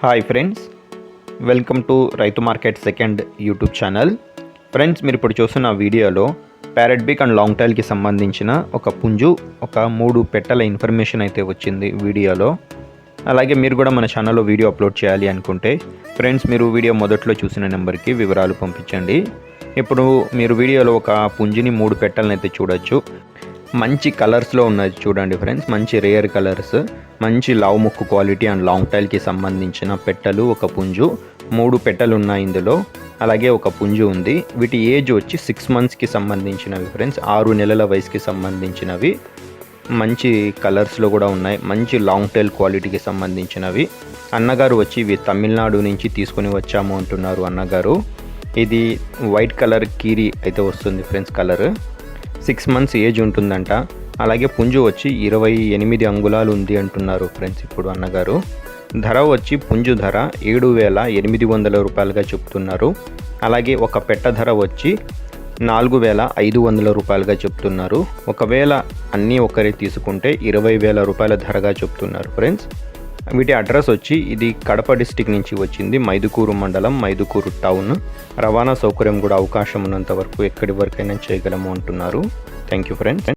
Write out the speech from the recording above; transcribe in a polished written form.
Hi friends, welcome to రైతు market second YouTube channel. Friends, మీరు ఇప్పుడు చూస్తున్న వీడియోలో ప్యారెట్ బీక్ అండ్ లాంగ్ టైల్కి సంబంధించిన ఒక పుంజు, ఒక 3 పెట్టెల ఇన్ఫర్మేషన్ అయితే వచ్చింది వీడియోలో. అలాగే మీరు కూడా మన ఛానల్లో వీడియో అప్లోడ్ చేయాలి అనుకుంటే ఫ్రెండ్స్, మీరు వీడియో మొదట్లో చూసిన నెంబర్కి వివరాలు పంపించండి. ఇప్పుడు మీరు వీడియోలో ఒక పుంజిని 3 పెట్టెలను అయితే చూడొచ్చు. మంచి కలర్స్లో ఉన్నది చూడండి ఫ్రెండ్స్, మంచి రేర్ కలర్స్, మంచి లావు ముక్కు క్వాలిటీ అండ్ లాంగ్ టైల్కి సంబంధించిన పెట్టెలు. ఒక పుంజు, 3 పెట్టెలు ఉన్నాయి ఇందులో. అలాగే ఒక పుంజు ఉంది. వీటి ఏజ్ వచ్చి 6 మంత్స్కి సంబంధించినవి ఫ్రెండ్స్, 6 నెలల వయసుకి సంబంధించినవి. మంచి కలర్స్లో కూడా ఉన్నాయి, మంచి లాంగ్ టైల్ క్వాలిటీకి సంబంధించినవి. అన్నగారు వచ్చి ఇవి తమిళనాడు నుంచి తీసుకొని వచ్చాము అంటున్నారు అన్నగారు. ఇది వైట్ కలర్ కీరి అయితే వస్తుంది ఫ్రెండ్స్, కలర్. 6 మంత్స్ ఏజ్ ఉంటుందంట. అలాగే పుంజు వచ్చి 28 అంగుళాలు ఉంది అంటున్నారు ఫ్రెండ్స్ ఇప్పుడు అన్నగారు. ధర వచ్చి పుంజు ధర 7,800 రూపాయలుగా చెప్తున్నారు. అలాగే ఒక పెట్ట ధర వచ్చి 4,500 రూపాయలుగా చెప్తున్నారు. ఒకవేళ అన్నీ ఒకరి తీసుకుంటే 20,000 రూపాయల ధరగా చెప్తున్నారు ఫ్రెండ్స్. వీటి అడ్రస్ వచ్చి ఇది కడప డిస్టిక్ నుంచి వచ్చింది, మైదుకూరు మండలం, మైదుకూరు టౌన్. రవాణా సౌకర్యం కూడా అవకాశం ఉన్నంత వరకు ఎక్కడి వరకైనా చేయగలము అంటున్నారు. Thank you friends.